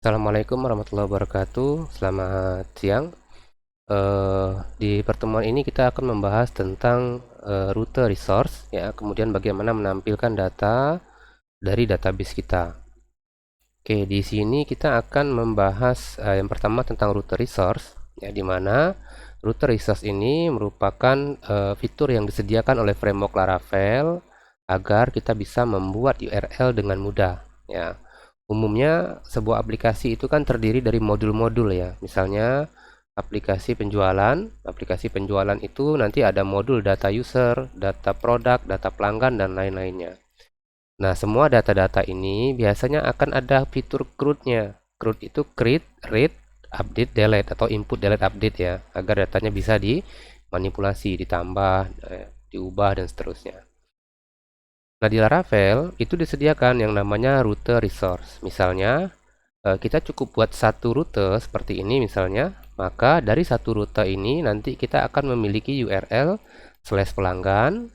Assalamualaikum warahmatullahi wabarakatuh. Selamat siang. Di pertemuan ini kita akan membahas tentang rute resource, ya, kemudian bagaimana menampilkan data dari database kita. Oke, di sini kita akan membahas yang pertama tentang rute resource, ya, di mana rute resource ini merupakan fitur yang disediakan oleh framework Laravel agar kita bisa membuat URL dengan mudah, ya. Umumnya sebuah aplikasi itu kan terdiri dari modul-modul, ya. Misalnya aplikasi penjualan. Aplikasi penjualan itu nanti ada modul data user, data produk, data pelanggan, dan lain-lainnya. Nah, semua data-data ini biasanya akan ada fitur CRUD-nya. CRUD itu create, read, update, delete, atau input, delete, update, ya, agar datanya bisa dimanipulasi, ditambah, diubah, dan seterusnya. Nah, di Laravel itu disediakan yang namanya rute resource. Misalnya, kita cukup buat satu rute seperti ini misalnya, maka dari satu rute ini nanti kita akan memiliki URL slash pelanggan,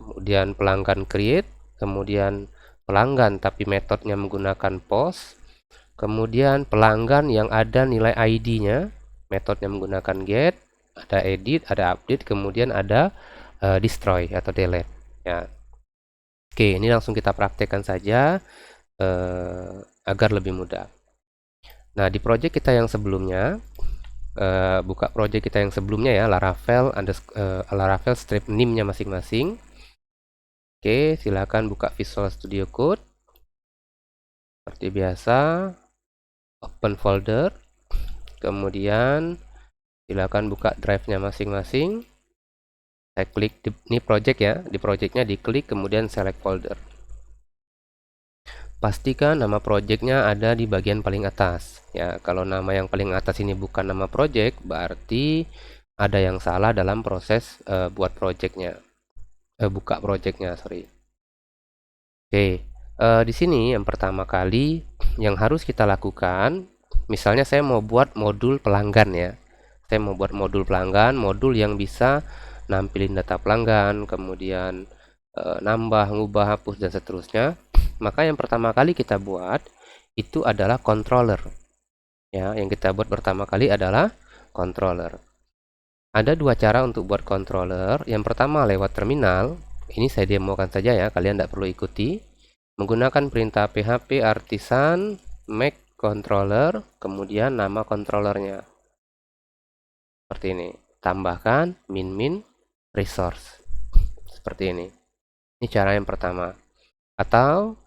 kemudian pelanggan create, kemudian pelanggan tapi metodenya menggunakan post, kemudian pelanggan yang ada nilai ID-nya, metodenya menggunakan get, ada edit, ada update, kemudian ada destroy atau delete, ya. Oke, ini langsung kita praktekkan saja agar lebih mudah. Nah, di project kita yang sebelumnya, buka project kita yang sebelumnya, ya, Laravel strip name-nya masing-masing. Oke, silakan buka Visual Studio Code. Seperti biasa, open folder. Kemudian silakan buka drive-nya masing-masing. Saya klik ini project, ya. Di project-nya diklik kemudian select folder. Pastikan nama project-nya ada di bagian paling atas, ya. Kalau nama yang paling atas ini bukan nama project, berarti ada yang salah dalam proses buat project-nya, buka project-nya, sorry. Oke, di sini yang pertama kali yang harus kita lakukan, misalnya saya mau buat modul pelanggan, ya. Saya mau buat modul pelanggan, modul yang bisa nampilin data pelanggan, kemudian nambah, ngubah, hapus, dan seterusnya. Maka yang pertama kali kita buat itu adalah controller, ya. Yang kita buat pertama kali adalah controller. Ada dua cara untuk buat controller. Yang pertama lewat terminal. Ini saya demokan saja, ya, kalian tidak perlu ikuti. Menggunakan perintah php artisan make controller, kemudian nama controllernya seperti ini. Tambahkan min resource seperti ini. Ini cara yang pertama. Atau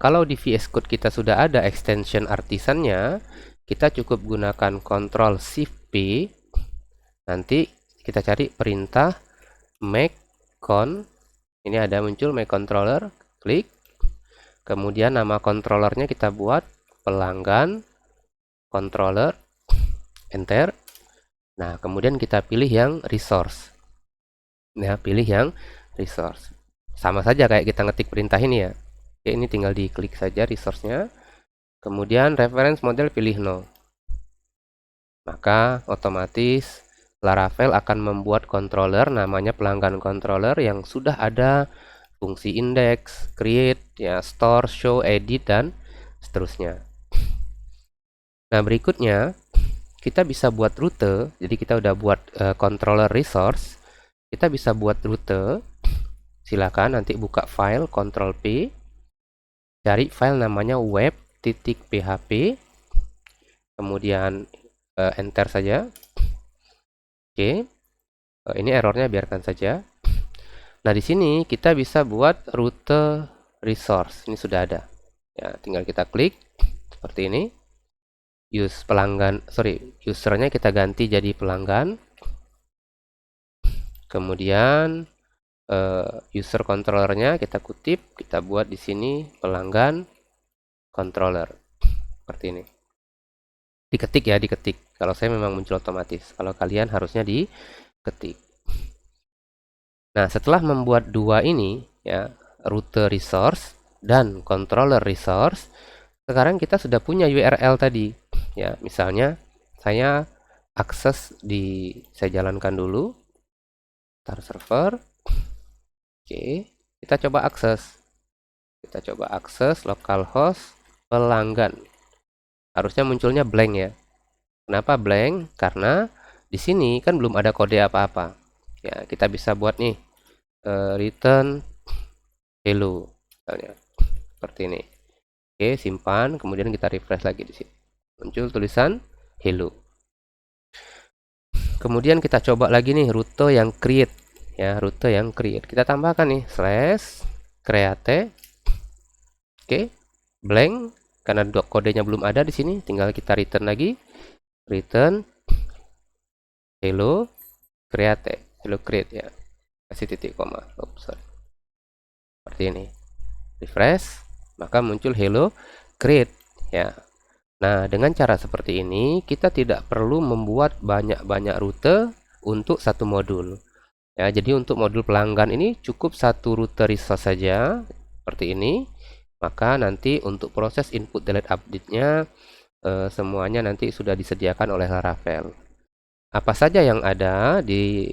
kalau di VS Code kita sudah ada extension artisannya, kita cukup gunakan Ctrl Shift P. Nanti kita cari perintah make con. Ini ada muncul make controller, klik. Kemudian nama controllernya kita buat pelanggan controller, enter. Nah, kemudian kita pilih yang resource. Nah, pilih yang resource. Sama saja kayak kita ngetik perintah ini, ya. Oke, ini tinggal diklik saja resource-nya. Kemudian reference model pilih no. Maka otomatis Laravel akan membuat controller namanya pelanggan controller yang sudah ada fungsi index, create, ya, store, show, edit, dan seterusnya. Nah, berikutnya kita bisa buat rute. Jadi kita udah buat controller resource. Kita bisa buat rute. Silakan nanti buka file, Ctrl P, cari file namanya web.php, kemudian enter saja. Oke, ini errornya biarkan saja. Nah, di sini kita bisa buat rute resource. Ini sudah ada, ya. Tinggal kita klik seperti ini. Usernya kita ganti jadi pelanggan. Kemudian user controllernya kita kutip, kita buat di sini pelanggan controller seperti ini. Diketik, ya, diketik. Kalau saya memang muncul otomatis. Kalau kalian harusnya diketik. Nah, setelah membuat dua ini, ya, rute resource dan controller resource, sekarang kita sudah punya URL tadi, ya. Misalnya saya saya jalankan dulu start server. Oke, kita coba akses. Kita coba akses localhost pelanggan. harusnya munculnya blank ya. Kenapa blank? Karena di sini kan belum ada kode apa-apa. Ya, kita bisa buat nih return hello misalnya seperti ini. Oke, simpan, kemudian kita refresh lagi di sini. Muncul tulisan hello. Kemudian kita coba lagi nih rute yang create ya, rute yang create. Kita tambahkan nih slash create. Oke, blank karena kodenya belum ada di sini, tinggal kita return lagi. Return hello create, hello create ya. Kasih titik koma. Sorry. Seperti ini. Refresh, maka muncul hello create ya. Nah, dengan cara seperti ini kita tidak perlu membuat banyak-banyak rute untuk satu modul. Ya, jadi untuk modul pelanggan ini cukup satu rute resource saja seperti ini. Maka nanti untuk proses input delete update-nya semuanya nanti sudah disediakan oleh Laravel. Apa saja yang ada di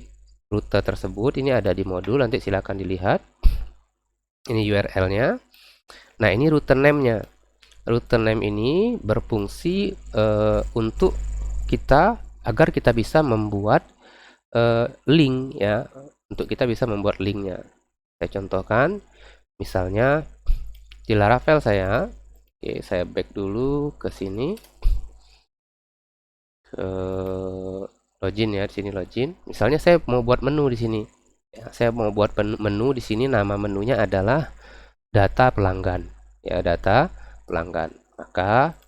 rute tersebut ini ada di modul, nanti silakan dilihat. Ini URL-nya. Nah, ini rute name-nya. Rute name ini berfungsi untuk kita agar kita bisa membuat link ya, untuk kita bisa membuat linknya. Saya contohkan, misalnya di Laravel saya, oke, saya back dulu ke sini, login ya, di sini login. Misalnya saya mau buat menu di sini, ya, saya mau buat menu di sini, nama menunya adalah data pelanggan, ya, data pelanggan. Maka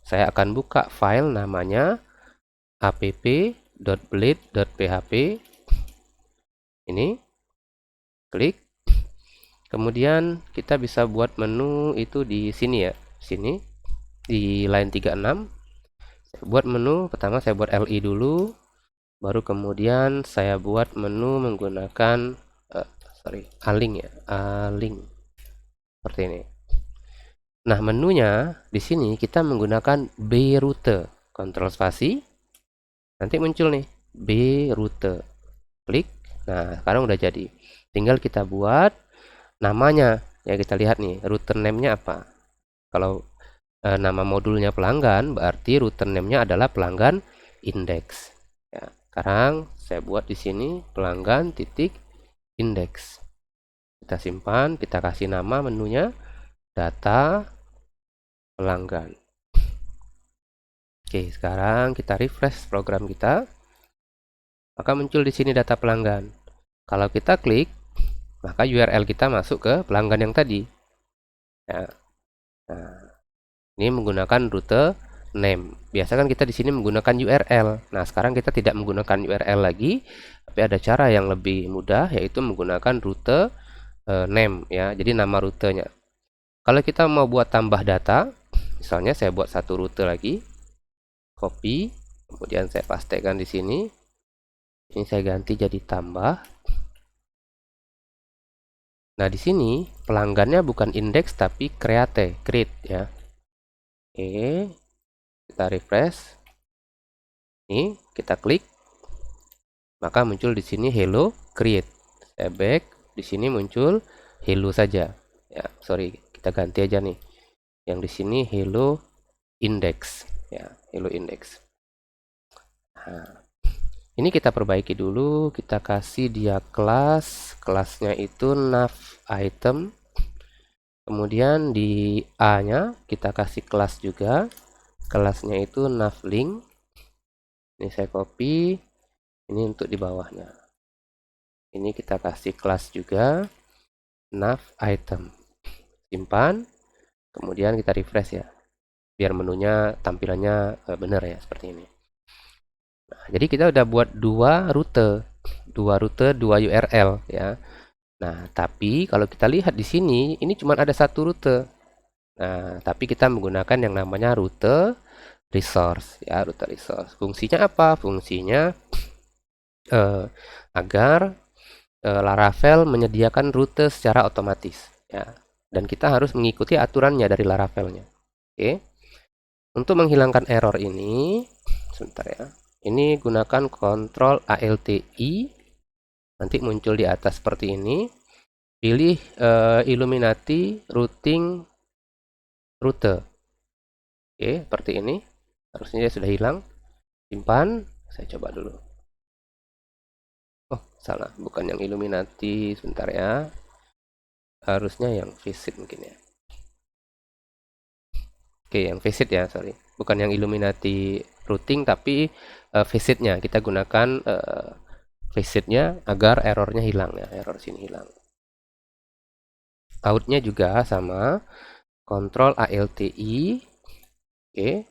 saya akan buka file namanya app.blade.php. Ini klik, kemudian kita bisa buat menu itu di sini ya, sini di line 36. Saya buat menu pertama, saya buat li dulu, baru kemudian saya buat menu menggunakan aling ya, aling seperti ini. Nah, menunya di sini kita menggunakan brute, kontrol spasi, nanti muncul nih brute, klik. Nah, sekarang udah jadi, tinggal kita buat namanya ya. Kita lihat nih router name-nya apa. Kalau nama modulnya pelanggan, berarti router name-nya adalah pelanggan index ya. Sekarang saya buat di sini pelanggan titik index. Kita simpan, kita kasih nama menunya data pelanggan. Oke, sekarang kita refresh program kita, maka muncul di sini data pelanggan. Kalau kita klik, maka URL kita masuk ke pelanggan yang tadi ya. Nah, ini menggunakan rute name. Biasa kan kita di sini menggunakan URL. Nah, sekarang kita tidak menggunakan URL lagi, tapi ada cara yang lebih mudah, yaitu menggunakan rute name ya. Jadi nama rutenya. Kalau kita mau buat tambah data, misalnya saya buat satu rute lagi, copy, kemudian saya pastekan di sini. Ini saya ganti jadi tambah. Nah, di sini pelanggannya bukan index tapi create ya. Oke, kita refresh. Ini kita klik, maka muncul di sini hello create. Saya back, di sini muncul hello saja. Ya, sorry, kita ganti aja nih. Yang di sini hello index ya, hello index. Nah, ini kita perbaiki dulu, kita kasih dia kelasnya itu nav item. Kemudian di A-nya kita kasih kelas juga, kelasnya itu nav link. Ini saya copy, ini untuk di bawahnya. Ini kita kasih kelas juga nav item. Simpan, kemudian kita refresh ya, biar menunya tampilannya benar ya, seperti ini. Nah, jadi kita udah buat dua rute, dua URL ya. Nah, tapi kalau kita lihat di sini, ini cuma ada satu rute. Nah, tapi kita menggunakan yang namanya rute resource ya, rute resource. Fungsinya apa? Fungsinya agar Laravel menyediakan rute secara otomatis ya. Dan kita harus mengikuti aturannya dari Laravelnya. Oke. Untuk menghilangkan error ini, sebentar ya. Ini gunakan Ctrl ALTI. Nanti muncul di atas seperti ini. Pilih Illuminati Routing Rute. Oke, seperti ini. Harusnya dia sudah hilang. Simpan. Saya coba dulu. Oh, salah. Bukan yang Illuminati. Sebentar ya. Harusnya yang visit mungkin ya. Oke, yang visit ya, sorry. Bukan yang Illuminati routing, tapi visitnya. Kita gunakan visitnya agar errornya hilang ya. Error sini hilang. Outnya juga sama. Control ALTI. Oke.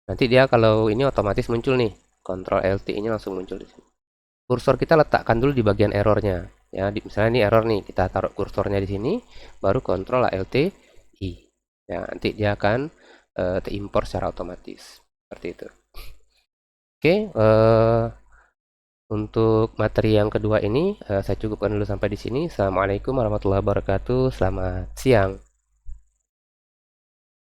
Nanti dia kalau ini otomatis muncul nih. Control LTI-nya langsung muncul di sini. Kursor kita letakkan dulu di bagian errornya. Ya, misalnya ini error nih, kita taruh kursornya di sini, baru Control ALTI. Ya, nanti dia akan diimpor secara otomatis. Seperti itu. Oke, untuk materi yang kedua ini saya cukupkan dulu sampai di sini. Assalamualaikum warahmatullahi wabarakatuh. Selamat siang.